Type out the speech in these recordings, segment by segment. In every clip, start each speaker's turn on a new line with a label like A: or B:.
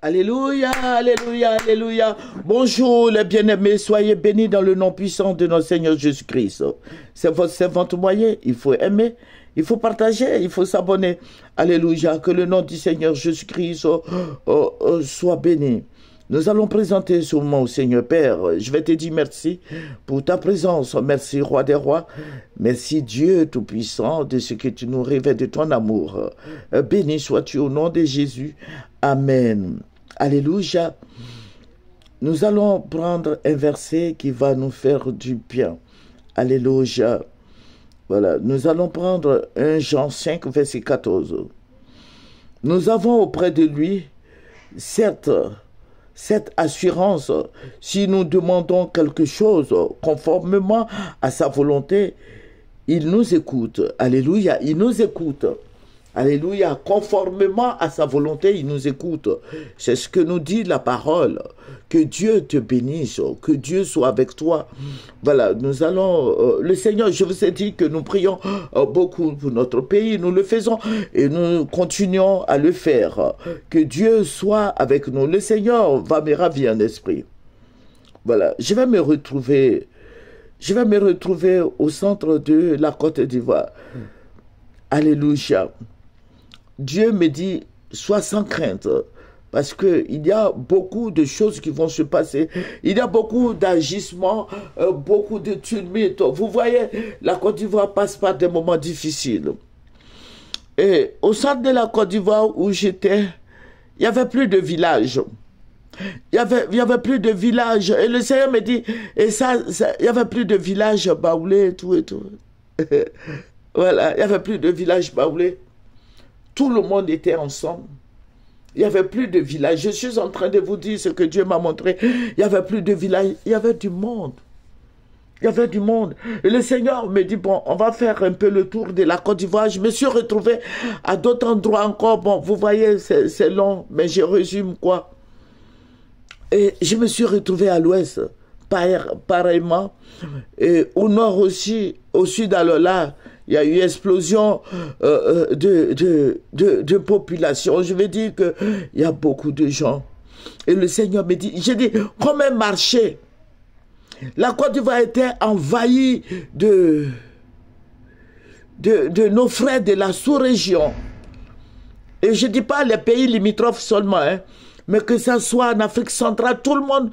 A: Alléluia, alléluia, alléluia. Bonjour les bien-aimés, soyez bénis dans le nom puissant de notre Seigneur Jésus-Christ. C'est votre moyen, il faut aimer, il faut partager, il faut s'abonner. Alléluia, que le nom du Seigneur Jésus-Christ soit béni. Nous allons présenter ce moment au Seigneur Père. Je vais te dire merci pour ta présence. Merci Roi des Rois. Merci Dieu Tout-Puissant de ce que tu nous révèles de ton amour. Béni sois-tu au nom de Jésus. Amen. Alléluia. Nous allons prendre un verset qui va nous faire du bien. Alléluia. Voilà. Nous allons prendre 1 Jean 5, verset 14. Nous avons auprès de lui, cette assurance, si nous demandons quelque chose conformément à sa volonté, il nous écoute. Alléluia, il nous écoute. Alléluia, conformément à sa volonté, il nous écoute. C'est ce que nous dit la parole. Que Dieu te bénisse, que Dieu soit avec toi. Voilà, nous allons... le Seigneur, je vous ai dit que nous prions beaucoup pour notre pays. Nous le faisons et nous continuons à le faire. Que Dieu soit avec nous. Le Seigneur va me ravir en esprit. Voilà, je vais me retrouver au centre de la Côte d'Ivoire. Alléluia. Dieu me dit, sois sans crainte, parce qu'il y a beaucoup de choses qui vont se passer. Il y a beaucoup d'agissements, beaucoup de tumultes. Vous voyez, la Côte d'Ivoire passe par des moments difficiles. Et au centre de la Côte d'Ivoire où j'étais, il n'y avait plus de villages. Il y avait plus de villages. Et le Seigneur me dit, il n'y avait plus de villages baoulés et tout et tout. Voilà, il n'y avait plus de villages baoulés. Tout le monde était ensemble. Il n'y avait plus de villages. Je suis en train de vous dire ce que Dieu m'a montré. Il n'y avait plus de villages. Il y avait du monde. Il y avait du monde. Et le Seigneur me dit, bon, on va faire un peu le tour de la Côte d'Ivoire. Je me suis retrouvé à d'autres endroits encore. Bon, vous voyez, c'est long, mais je résume quoi. Et je me suis retrouvé à l'ouest, pareillement. Et au nord aussi, au sud, alors là, il y a eu explosion de population. Je veux dire qu'il y a beaucoup de gens. Et le Seigneur me dit, j'ai dit, comme un marché. La Côte d'Ivoire était envahie de nos frères de la sous-région. Et je ne dis pas les pays limitrophes seulement, hein, mais que ça soit en Afrique centrale, tout le monde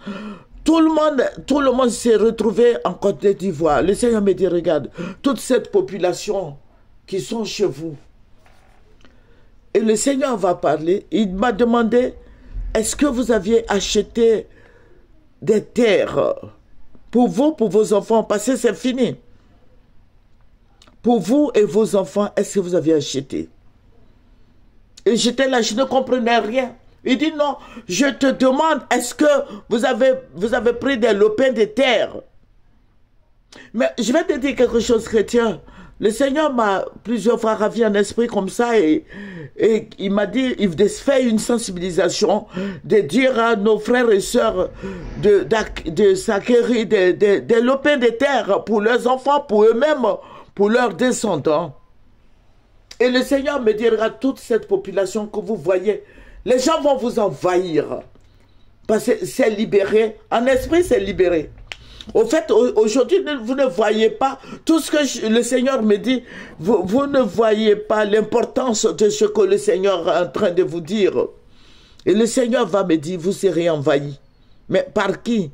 A: s'est retrouvé en Côte d'Ivoire. Le Seigneur me dit, regarde, toute cette population qui sont chez vous. Et le Seigneur va parler. Il m'a demandé, est-ce que vous aviez acheté des terres pour vous, pour vos enfants, parce que c'est fini. Pour vous et vos enfants, est-ce que vous aviez acheté? Et j'étais là, je ne comprenais rien. Il dit non, je te demande, est-ce que vous avez pris des lopins de terre? Mais je vais te dire quelque chose, chrétien. Le Seigneur m'a plusieurs fois ravi en esprit comme ça et il m'a dit, il fait une sensibilisation de dire à nos frères et sœurs de s'acquérir des lopins de terre pour leurs enfants, pour eux-mêmes, pour leurs descendants. Et le Seigneur me dira, toute cette population que vous voyez, les gens vont vous envahir. Parce que c'est libéré. En esprit, c'est libéré. Au fait, aujourd'hui, vous ne voyez pas tout ce que le Seigneur me dit. Vous ne voyez pas l'importance de ce que le Seigneur est en train de vous dire. Et le Seigneur va me dire, vous serez envahis. Mais par qui?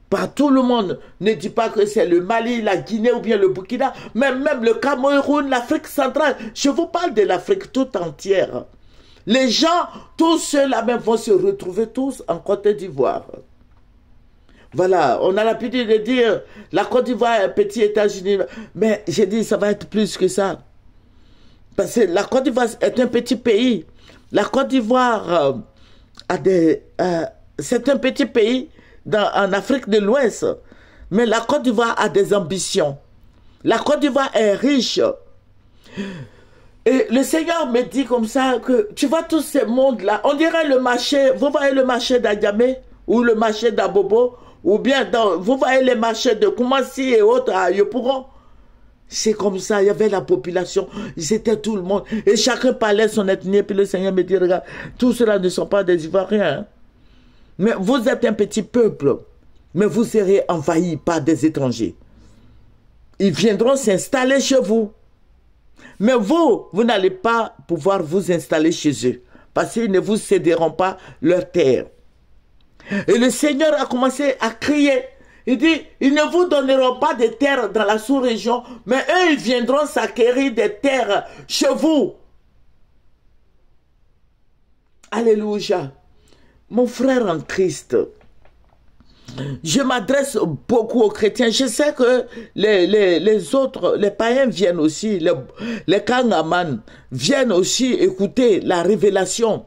A: Par tout le monde. Ne dis pas que c'est le Mali, la Guinée ou bien le Burkina, mais même le Cameroun, l'Afrique centrale. Je vous parle de l'Afrique toute entière. Les gens, tous ceux-là même vont se retrouver tous en Côte d'Ivoire. Voilà, on a l'habitude de dire, la Côte d'Ivoire est un petit États-Unis, mais j'ai dit, ça va être plus que ça. Parce que la Côte d'Ivoire est un petit pays. La Côte d'Ivoire c'est un petit pays en Afrique de l'Ouest, mais la Côte d'Ivoire a des ambitions. La Côte d'Ivoire est riche. Et le Seigneur me dit comme ça que tu vois tous ces mondes-là, on dirait le marché, vous voyez le marché d'Adjamé ou le marché d'Abobo, ou bien vous voyez les marchés de Koumassi et autres à Yopougon. C'est comme ça, il y avait la population, c'était tout le monde. Et chacun parlait son ethnie, puis le Seigneur me dit, regarde, tous ceux-là ne sont pas des Ivoiriens. Hein. Mais vous êtes un petit peuple, mais vous serez envahis par des étrangers. Ils viendront s'installer chez vous. Mais vous n'allez pas pouvoir vous installer chez eux, parce qu'ils ne vous céderont pas leur terre. Et le Seigneur a commencé à crier. Il dit, ils ne vous donneront pas de terres dans la sous-région, mais eux, ils viendront s'acquérir des terres chez vous. Alléluia. Mon frère en Christ, je m'adresse beaucoup aux chrétiens. Je sais que les autres, les païens viennent aussi, les kangaman viennent aussi écouter la révélation.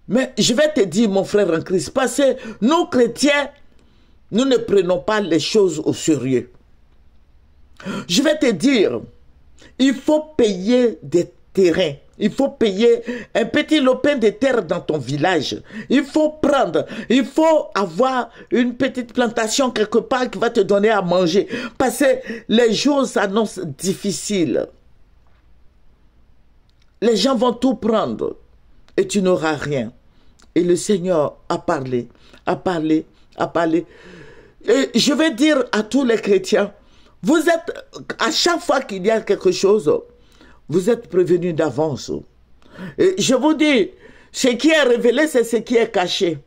A: Mais je vais te dire, mon frère en Christ, parce que nous chrétiens, nous ne prenons pas les choses au sérieux. Je vais te dire, il faut payer des terrains. Il faut payer un petit lopin de terre dans ton village. Il faut prendre, il faut avoir une petite plantation quelque part qui va te donner à manger. Parce que les jours s'annoncent difficiles. Les gens vont tout prendre et tu n'auras rien. Et le Seigneur a parlé, a parlé, a parlé. Et je vais dire à tous les chrétiens, vous êtes, à chaque fois qu'il y a quelque chose, vous êtes prévenus d'avance. Et je vous dis, ce qui est révélé, c'est ce qui est caché.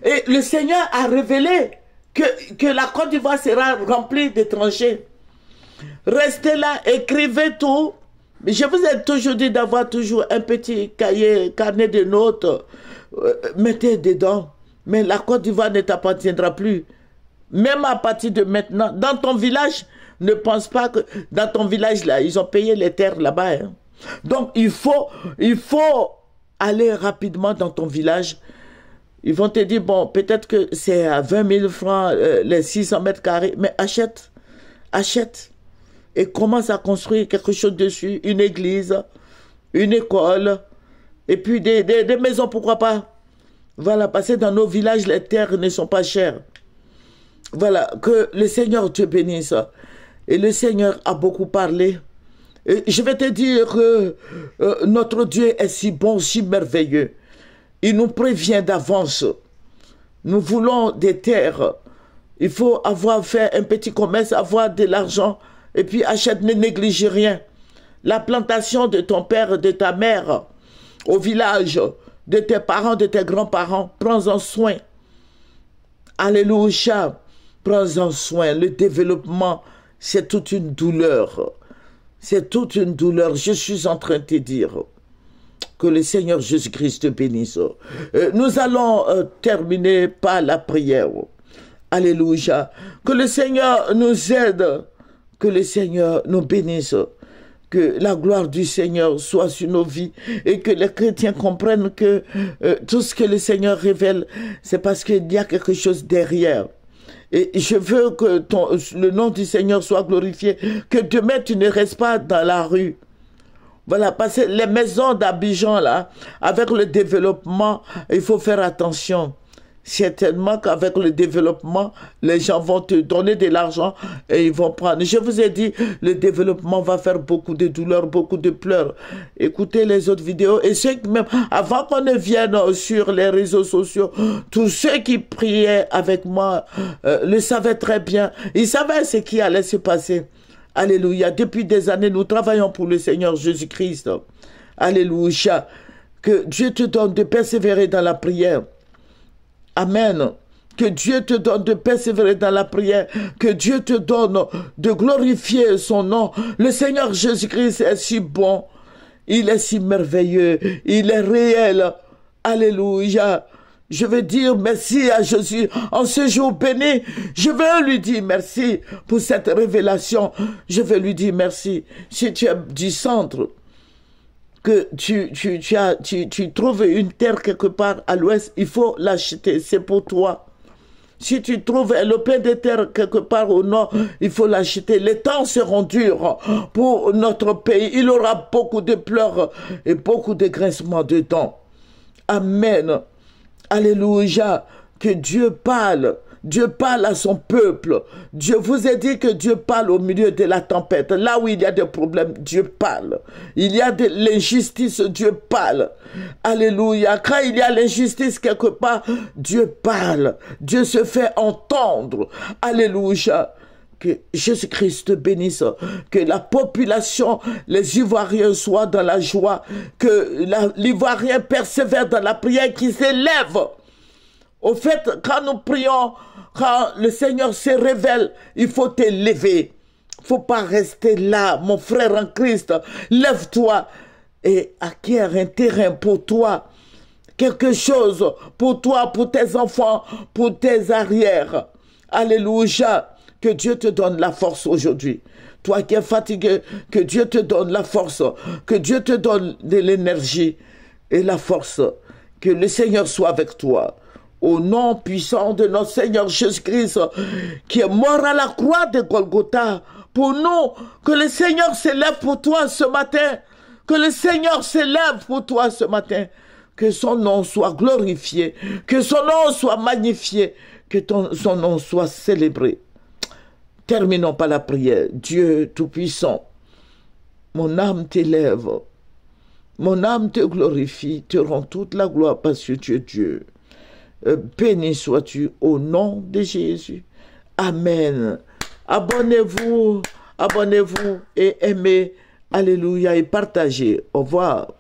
A: Et le Seigneur a révélé que la Côte d'Ivoire sera remplie d'étrangers. Restez là, écrivez tout. Je vous ai toujours dit d'avoir toujours un petit cahier, carnet de notes. Mettez dedans. Mais la Côte d'Ivoire ne t'appartiendra plus. Même à partir de maintenant, dans ton village, ne pense pas que dans ton village, là, ils ont payé les terres là-bas. Hein. Donc, il faut aller rapidement dans ton village. Ils vont te dire, bon, peut-être que c'est à 20 000 francs, les 600 mètres carrés, mais achète, achète. Et commence à construire quelque chose dessus, une église, une école, et puis des maisons, pourquoi pas. Voilà, parce que dans nos villages, les terres ne sont pas chères. Voilà, que le Seigneur te bénisse. Et le Seigneur a beaucoup parlé. Et je vais te dire que notre Dieu est si bon, si merveilleux. Il nous prévient d'avance. Nous voulons des terres. Il faut avoir fait un petit commerce, avoir de l'argent. Et puis achète, ne néglige rien. La plantation de ton père, de ta mère, au village, de tes parents, de tes grands-parents, prends-en soin. Alléluia. Prends-en soin. Le développement, c'est toute une douleur. C'est toute une douleur. Je suis en train de te dire que le Seigneur Jésus-Christ te bénisse. Nous allons terminer par la prière. Alléluia. Que le Seigneur nous aide. Que le Seigneur nous bénisse. Que la gloire du Seigneur soit sur nos vies et que les chrétiens comprennent que tout ce que le Seigneur révèle, c'est parce qu'il y a quelque chose derrière. Et je veux que le nom du Seigneur soit glorifié, que demain tu ne restes pas dans la rue. Voilà, parce que les maisons d'Abidjan, là, avec le développement, il faut faire attention. Certainement qu'avec le développement, les gens vont te donner de l'argent et ils vont prendre. Je vous ai dit, le développement va faire beaucoup de douleurs, beaucoup de pleurs. Écoutez les autres vidéos. Et ceux qui, même avant qu'on ne vienne sur les réseaux sociaux, tous ceux qui priaient avec moi le savaient très bien. Ils savaient ce qui allait se passer. Alléluia. Depuis des années, nous travaillons pour le Seigneur Jésus-Christ. Alléluia. Que Dieu te donne de persévérer dans la prière. Amen. Que Dieu te donne de persévérer dans la prière. Que Dieu te donne de glorifier son nom. Le Seigneur Jésus-Christ est si bon. Il est si merveilleux. Il est réel. Alléluia. Je veux dire merci à Jésus en ce jour béni. Je veux lui dire merci pour cette révélation. Je veux lui dire merci. Si tu es du centre, que tu trouves une terre quelque part à l'ouest, il faut l'acheter, c'est pour toi. Si tu trouves un lopin de terre quelque part au nord, il faut l'acheter. Les temps seront durs pour notre pays. Il y aura beaucoup de pleurs et beaucoup de grincements de dents. Amen. Alléluia. Que Dieu parle Dieu parle à son peuple. Dieu vous a dit que Dieu parle au milieu de la tempête. Là où il y a des problèmes, Dieu parle. Il y a de l'injustice, Dieu parle. Alléluia. Quand il y a l'injustice quelque part, Dieu parle. Dieu se fait entendre. Alléluia. Que Jésus-Christ bénisse, que la population, les Ivoiriens soient dans la joie, que l'Ivoirien persévère dans la prière qui s'élève. Au fait, quand nous prions, quand le Seigneur se révèle, il faut t'élever. Il ne faut pas rester là, mon frère en Christ. Lève-toi et acquiert un terrain pour toi. Quelque chose pour toi, pour tes enfants, pour tes arrières. Alléluia. Que Dieu te donne la force aujourd'hui. Toi qui es fatigué, que Dieu te donne la force. Que Dieu te donne de l'énergie et la force. Que le Seigneur soit avec toi. Au nom puissant de notre Seigneur Jésus-Christ, qui est mort à la croix de Golgotha, pour nous, que le Seigneur s'élève pour toi ce matin. Que le Seigneur s'élève pour toi ce matin. Que son nom soit glorifié. Que son nom soit magnifié. Que son nom soit célébré. Terminons par la prière. Dieu Tout-Puissant, mon âme t'élève, mon âme te glorifie, te rend toute la gloire parce que tu es Dieu. Béni sois-tu au nom de Jésus. Amen. Abonnez-vous et aimez. Alléluia et partagez. Au revoir.